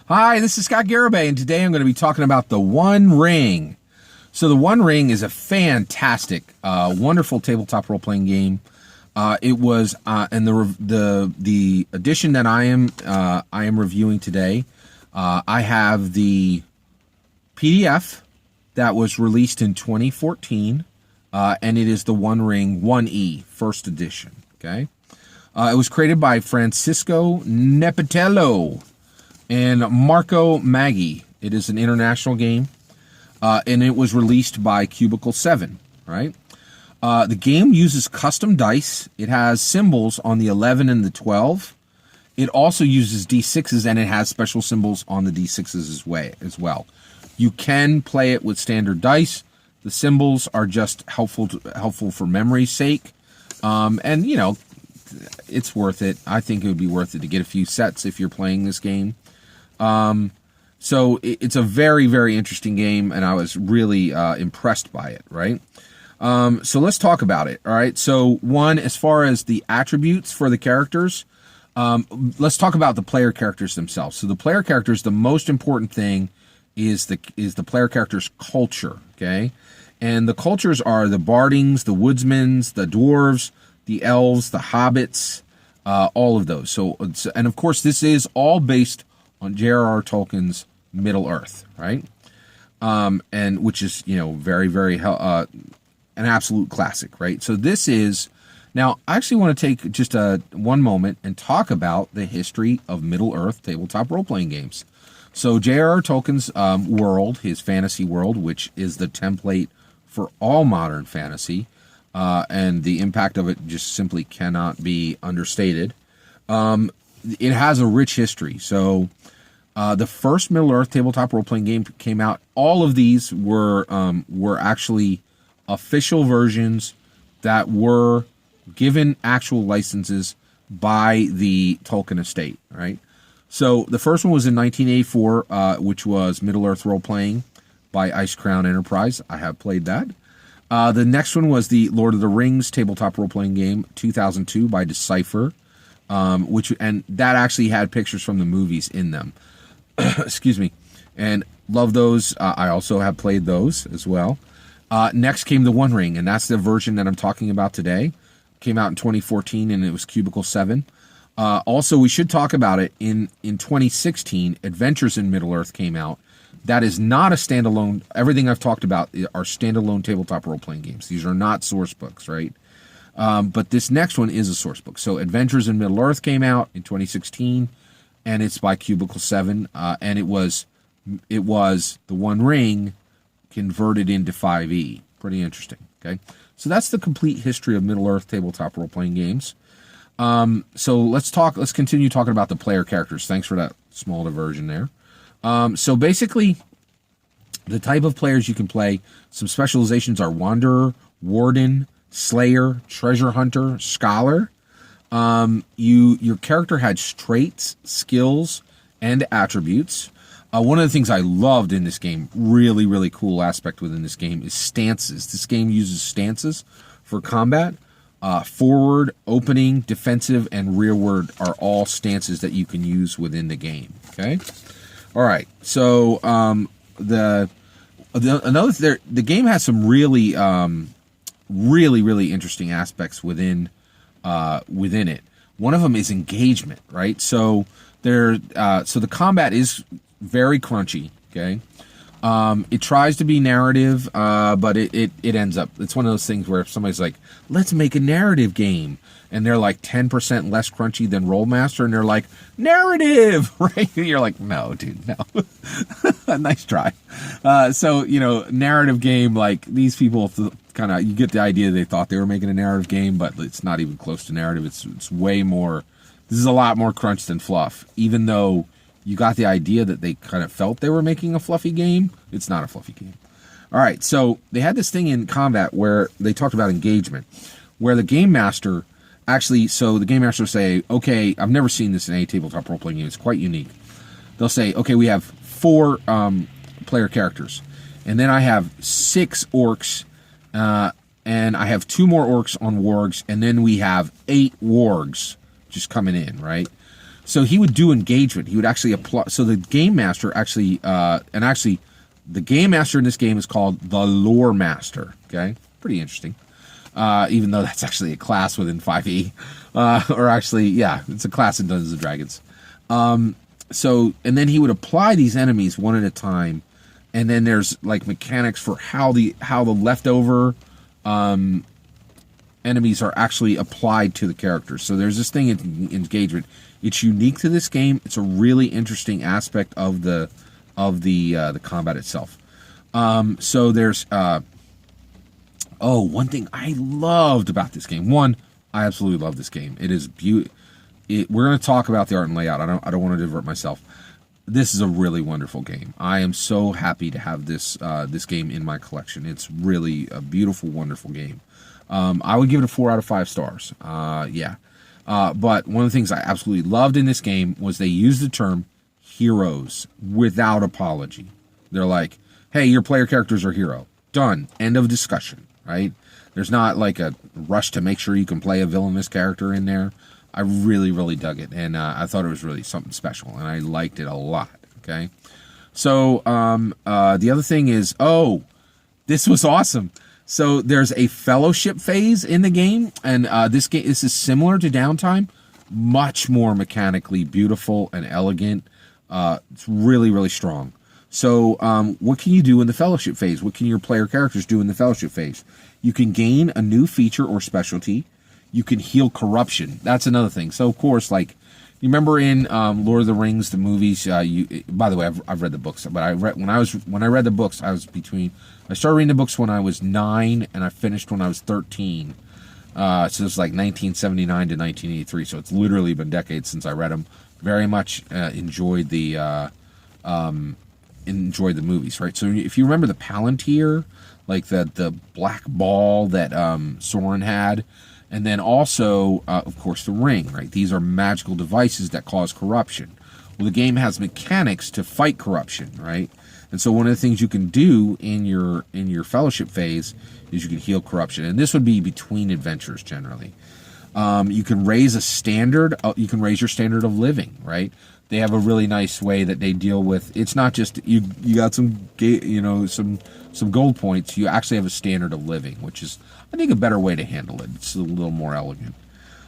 Hi, this is Scott Garibay, and today I'm going to be talking about The One Ring. So The One Ring is a fantastic, wonderful tabletop role-playing game. It was, and the edition that I am reviewing today. I have the PDF that was released in 2014, and it is The One Ring 1E, first edition. Okay, it was created by Francisco Nepitello and Marco Maggi. It is an international game, and it was released by Cubicle 7, right? The game uses custom dice. It has symbols on the 11 and the 12. It also uses D6s, and it has special symbols on the D6s as well. You can play it with standard dice. The symbols are just helpful for memory's sake. And, you know, it's worth it. I think it would be worth it to get a few sets if you're playing this game. So it's a very, very interesting game, and I was really impressed by it, right? So let's talk about it, all right? So one, as far as the attributes for the characters, let's talk about the player characters themselves. So the player characters, the most important thing is the player character's culture, okay? And the cultures are the bardings, the woodsmans, the dwarves, the elves, the hobbits, all of those. So, and of course, this is all based on J.R.R. Tolkien's Middle Earth, right? And which is, you know, very, very an absolute classic, right? So this is, now I actually want to take just one moment and talk about the history of Middle Earth tabletop role-playing games. So J.R.R. Tolkien's world, his fantasy world, which is the template for all modern fantasy, and the impact of it just simply cannot be understated. It has a rich history. So the first Middle Earth tabletop role-playing game came out. All of these were actually official versions that were given actual licenses by the Tolkien estate, right? So the first one was in 1984, which was Middle Earth Role-Playing by Ice Crown Enterprise. I have played that. The next one was the Lord of the Rings tabletop role-playing game, 2002, by Decipher, and that actually had pictures from the movies in them. Excuse me. And love those. I also have played those as well. Next came The One Ring, and that's the version that I'm talking about today. Came out in 2014, and it was Cubicle 7. Also, we should talk about it. In 2016, Adventures in Middle-earth came out. That is not a standalone. Everything I've talked about are standalone tabletop role-playing games. These are not source books, right? But this next one is a source book. So Adventures in Middle-earth came out in 2016, and it's by Cubicle 7. And it was The One Ring converted into 5e. Pretty interesting, okay? So that's the complete history of Middle-earth tabletop role-playing games. So let's continue talking about the player characters. Thanks for that small diversion there. So basically, the type of players you can play, some specializations are Wanderer, Warden, Slayer, Treasure Hunter, Scholar. Your character had traits, skills, and attributes. One of the things I loved in this game, really, really cool aspect within this game, is stances. This game uses stances for combat. Forward, opening, defensive, and rearward are all stances that you can use within the game. Okay? All right, so the game has some really, really interesting aspects within it. One of them is engagement, right? So the combat is very crunchy. Okay, it tries to be narrative, but it ends up. It's one of those things where if somebody's like, "Let's make a narrative game," and they're like 10% less crunchy than Rollmaster, and they're like, narrative, right? And you're like, no, dude, no. Nice try. So, you know, narrative game, like these people kind of, you get the idea they thought they were making a narrative game, but it's not even close to narrative. It's way more, this is a lot more crunch than fluff. Even though you got the idea that they kind of felt they were making a fluffy game, it's not a fluffy game. All right, so they had this thing in combat where they talked about engagement, where the game master so the game master will say, okay, I've never seen this in any tabletop role-playing game. It's quite unique. They'll say, okay, we have 4 player characters, and then I have 6 orcs, and I have 2 more orcs on wargs, and then we have 8 wargs just coming in, right? So he would do engagement. He would actually apply. So the game master actually, the game master in this game is called the lore master. Okay, pretty interesting. Even though that's actually a class within 5e, or actually, yeah, it's a class in Dungeons and Dragons. So, and then he would apply these enemies one at a time, and then there's like mechanics for how the leftover enemies are actually applied to the characters. So there's this thing in engagement. It's unique to this game. It's a really interesting aspect of the combat itself. So there's one thing I loved about this game. One, I absolutely love this game. It is beautiful. We're going to talk about the art and layout. I don't want to divert myself. This is a really wonderful game. I am so happy to have this game in my collection. It's really a beautiful, wonderful game. I would give it a 4 out of 5 stars. But one of the things I absolutely loved in this game was they used the term heroes without apology. They're like, hey, your player characters are hero. Done. End of discussion, right? There's not like a rush to make sure you can play a villainous character in there. I really, really dug it, and I thought it was really something special, and I liked it a lot, okay? So, the other thing is, this was awesome. So, there's a fellowship phase in the game, and this is similar to Downtime, much more mechanically beautiful and elegant. It's really, really strong. So, what can you do in the fellowship phase? What can your player characters do in the fellowship phase? You can gain a new feature or specialty. You can heal corruption. That's another thing. So, of course, like, you remember in Lord of the Rings, the movies, by the way, I've read the books, but when I read the books, I started reading the books when I was 9, and I finished when I was 13. So it was like 1979 to 1983, so it's literally been decades since I read them. Very much enjoyed the movies, right? So if you remember the Palantir, like the black ball that Sauron had, and then also, of course, the ring, right? These are magical devices that cause corruption. Well, the game has mechanics to fight corruption, right? And so one of the things you can do in your fellowship phase is you can heal corruption. And this would be between adventures generally. You can raise a standard. You can raise your standard of living, right? They have a really nice way that they deal with. It's not just you got some gold points. You actually have a standard of living, which is, I think, a better way to handle it. It's a little more elegant.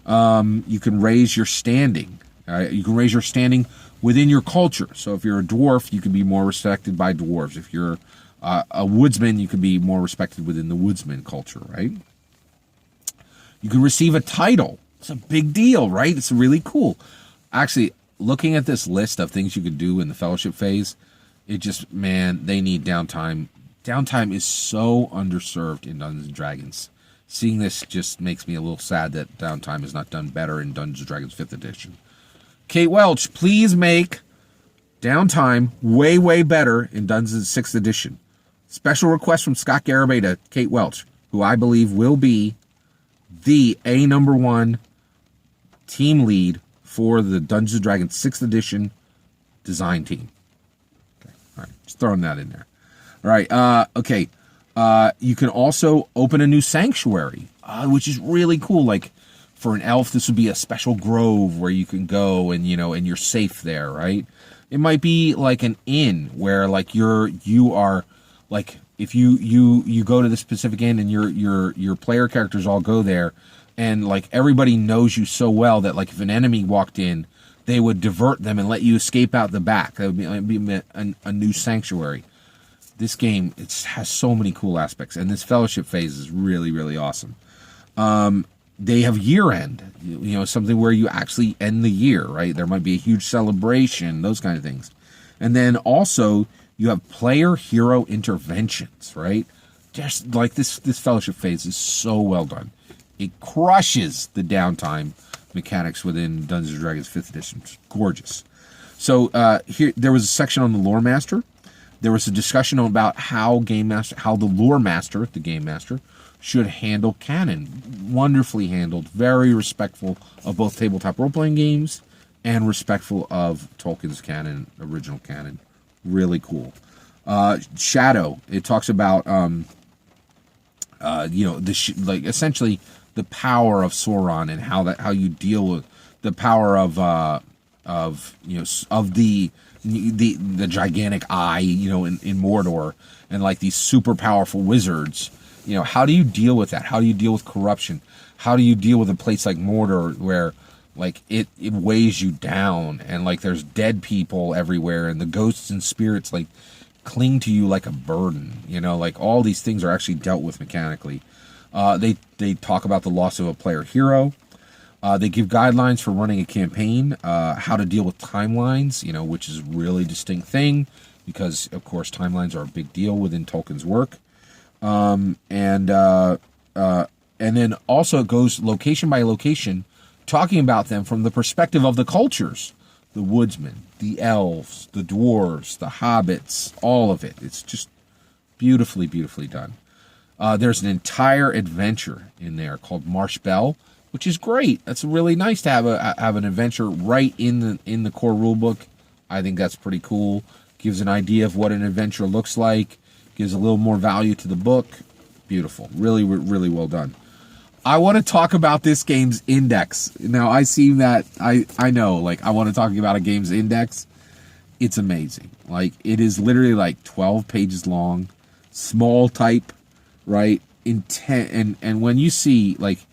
You can raise your standing. You can raise your standing within your culture. So if you're a dwarf, you can be more respected by dwarves. If you're a woodsman, you can be more respected within the woodsman culture, right? You can receive a title. It's a big deal, right? It's really cool. Actually, looking at this list of things you could do in the fellowship phase, it just, man, they need downtime. Downtime is so underserved in Dungeons & Dragons. Seeing this just makes me a little sad that downtime is not done better in Dungeons & Dragons 5th edition. Kate Welch, please make downtime way, way better in Dungeons 6th edition. Special request from Scott Garibay to Kate Welch, who I believe will be the #1 team lead for the Dungeons & Dragons 6th edition design team. Okay, all right, just throwing that in there. All right, okay. You can also open a new sanctuary, which is really cool. Like, for an elf, this would be a special grove where you can go and, and you're safe there, right? It might be like an inn where, like, you are, like, if you go to the specific inn and your player characters all go there, and, like, everybody knows you so well that, like, if an enemy walked in, they would divert them and let you escape out the back. That would be a new sanctuary. This game, it has so many cool aspects, and this fellowship phase is really, really awesome. They have year end, something where you actually end the year, right? There might be a huge celebration, those kind of things. And then also, you have player hero interventions, right? Just like this fellowship phase is so well done. It crushes the downtime mechanics within Dungeons & Dragons 5th edition. It's gorgeous. So here, there was a section on the lore master. There was a discussion about how the lore master, the game master, should handle canon. Wonderfully handled, very respectful of both tabletop role-playing games and respectful of Tolkien's canon, original canon. Really cool. Shadow, it talks about, essentially the power of Sauron and how you deal with the power of of, of the gigantic eye, in Mordor, and like these super powerful wizards. How do you deal with that? How do you deal with corruption? How do you deal with a place like Mordor where like it weighs you down, and like there's dead people everywhere, and the ghosts and spirits like cling to you like a burden? Like all these things are actually dealt with mechanically. They talk about the loss of a player hero. They give guidelines for running a campaign, how to deal with timelines, which is a really distinct thing because, of course, timelines are a big deal within Tolkien's work. And then also it goes location by location, talking about them from the perspective of the cultures, the woodsmen, the elves, the dwarves, the hobbits, all of it. It's just beautifully, beautifully done. There's an entire adventure in there called Marsh Bell, which is great. That's really nice to have an adventure right in the core rulebook. I think that's pretty cool. Gives an idea of what an adventure looks like. Gives a little more value to the book. Beautiful. Really, really well done. I want to talk about this game's index. Now, I see that, I know, like, I want to talk about a game's index. It's amazing. Like, it is literally like 12 pages long, small type, right? And when you see, like,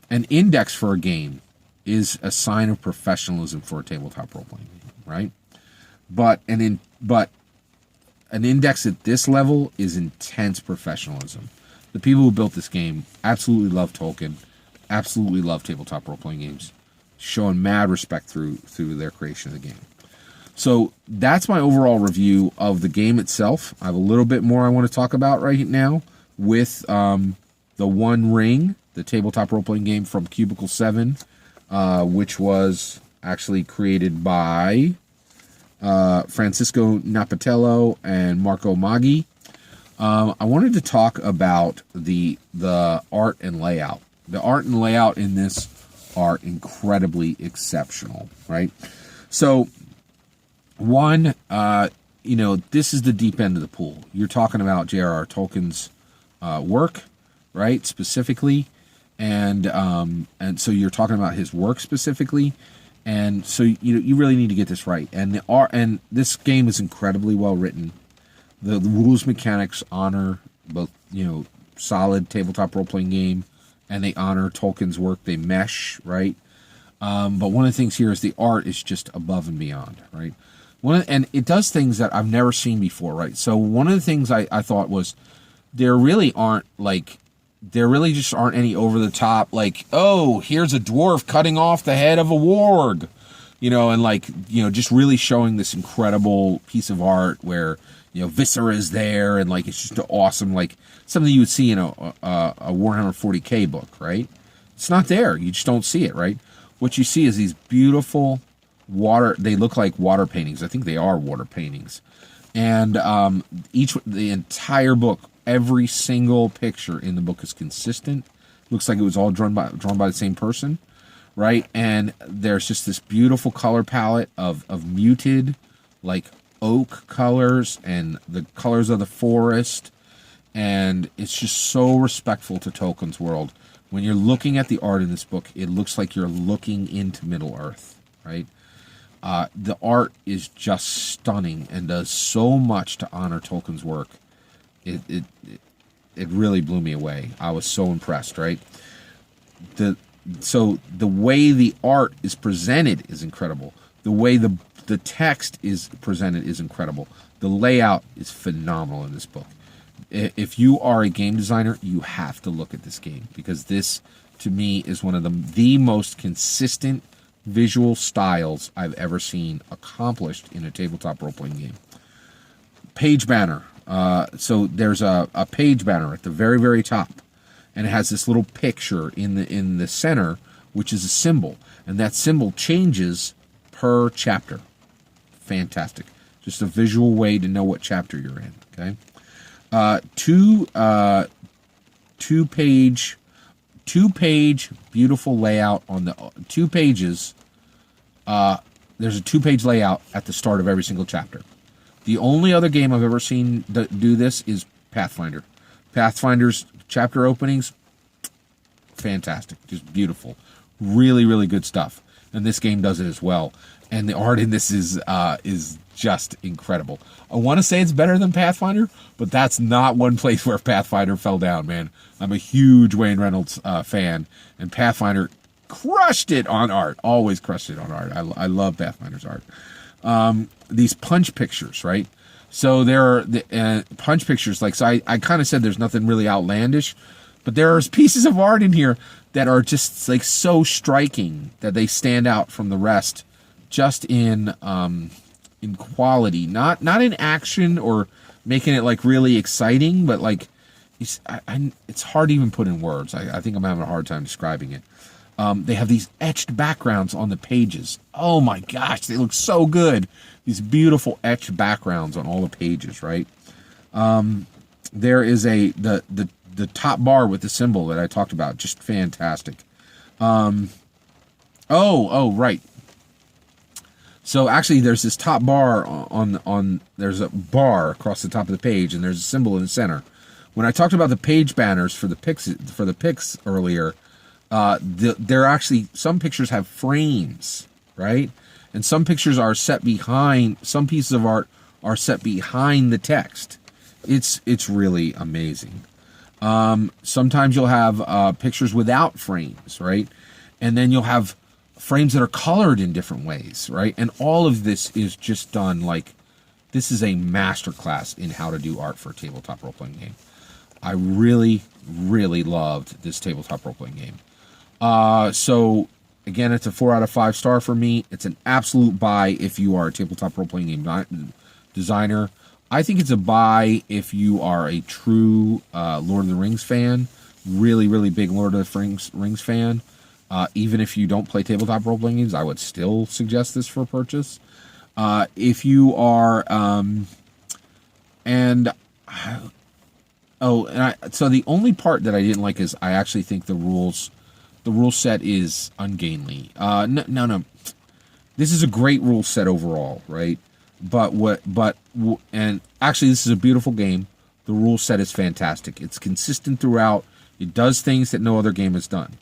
an index for a game is a sign of professionalism for a tabletop role-playing game, right? But an index at this level is intense professionalism. The people who built this game absolutely love Tolkien, absolutely love tabletop role-playing games, showing mad respect through their creation of the game. So that's my overall review of the game itself. I have a little bit more I want to talk about right now with the One Ring, the tabletop role-playing game from Cubicle 7, which was actually created by Francisco Napatello and Marco Maggi. I wanted to talk about the art and layout. The art and layout in this are incredibly exceptional, right? So, one, this is the deep end of the pool. You're talking about J.R.R. Tolkien's work, right, specifically, and so you're talking about his work specifically, and so you really need to get this right. And this game is incredibly well written. The rules mechanics honor both, solid tabletop role-playing game, and they honor Tolkien's work. They mesh, right? But one of the things here is the art is just above and beyond, right? And it does things that I've never seen before, right? So one of the things I thought was there really just aren't any over-the-top, like, oh, here's a dwarf cutting off the head of a warg, and just really showing this incredible piece of art where, viscera is there, and like it's just awesome, like something you would see in a Warhammer 40K book, right? It's not there. You just don't see it, right? What you see is these beautiful they look like water paintings. I think they are water paintings. And the entire book, every single picture in the book is consistent. Looks like it was all drawn by the same person, right? And there's just this beautiful color palette of muted, like, oak colors and the colors of the forest, and it's just so respectful to Tolkien's world. When you're looking at the art in this book, it looks like you're looking into Middle-earth, right? The art is just stunning and does so much to honor Tolkien's work. It really blew me away. I was so impressed, right? So the way the art is presented is incredible. The way the text is presented is incredible. The layout is phenomenal in this book. If you are a game designer, you have to look at this game, because this, to me, is one of the most consistent visual styles I've ever seen accomplished in a tabletop role-playing game. Page banner. So there's a page banner at the very, very top, and it has this little picture in the center, which is a symbol, and that symbol changes per chapter. Fantastic. Just a visual way to know what chapter you're in, okay? Two page beautiful layout on the 2 pages. There's a 2-page layout at the start of every single chapter. The only other game I've ever seen do this is Pathfinder. Pathfinder's chapter openings, fantastic. Just beautiful. Really, really good stuff. and this game does it as well. And the art in this is just incredible. I want to say it's better than Pathfinder, but that's not one place where Pathfinder fell down, man. I'm a huge Wayne Reynolds fan, and Pathfinder crushed it on art. Always crushed it on art. I love Pathfinder's art. These punch pictures, right? So there are the punch pictures. Like, so I kind of said there's nothing really outlandish, but there's pieces of art in here that are just like so striking that they stand out from the rest, just in quality, not in action or making it like really exciting, but like it's hard to even put in words. I think I'm having a hard time describing it. They have these etched backgrounds on the pages. Oh my gosh, they look so good. These beautiful etched backgrounds on all the pages, right? There is the top bar with the symbol that I talked about, just fantastic. Right. So actually, there's this top bar on there's a bar across the top of the page, and there's a symbol in the center. When I talked about the page banners for the pics earlier, there actually some pictures have frames, right? And some pictures are set behind. Some pieces of art are set behind the text. It's really amazing. Sometimes you'll have pictures without frames, right? And then you'll have frames that are colored in different ways, right? And all of this is just done like, this is a masterclass in how to do art for a tabletop role-playing game. I really, really loved this tabletop role-playing game. So again, it's a 4 out of 5 star for me. It's an absolute buy if you are a tabletop role-playing game designer. I think it's a buy if you are a true Lord of the Rings fan, really, really big Lord of the Rings fan. Even if you don't play tabletop role-playing games, I would still suggest this for purchase. If you are, so the only part that I didn't like is I actually think the rule set is ungainly. No. This is a great rule set overall, right? And actually this is a beautiful game. The rule set is fantastic. It's consistent throughout. It does things that no other game has done.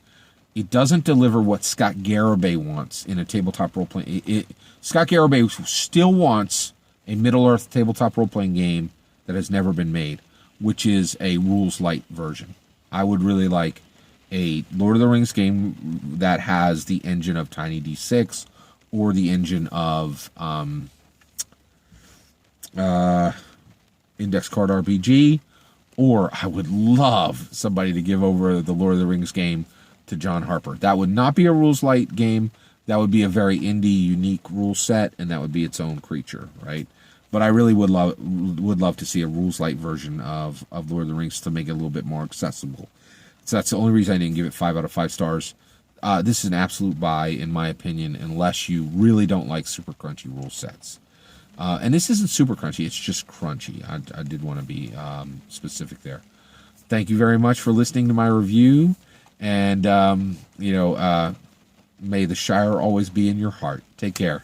It doesn't deliver what Scott Garibay wants in a tabletop role-playing. Scott Garibay still wants a Middle-earth tabletop role-playing game that has never been made, which is a rules light version. I would really like a Lord of the Rings game that has the engine of Tiny D6 or the engine of Index Card RPG, or I would love somebody to give over the Lord of the Rings game to John Harper. That would not be a rules light game. That would be a very indie, unique rule set, and that would be its own creature, right? But I really would love to see a rules light version of Lord of the Rings to make it a little bit more accessible. So that's the only reason I didn't give it 5 out of 5 stars. This is an absolute buy, in my opinion, unless you really don't like super crunchy rule sets. And this isn't super crunchy, it's just crunchy. I did want to be specific there. Thank you very much for listening to my review. And, may the Shire always be in your heart. Take care.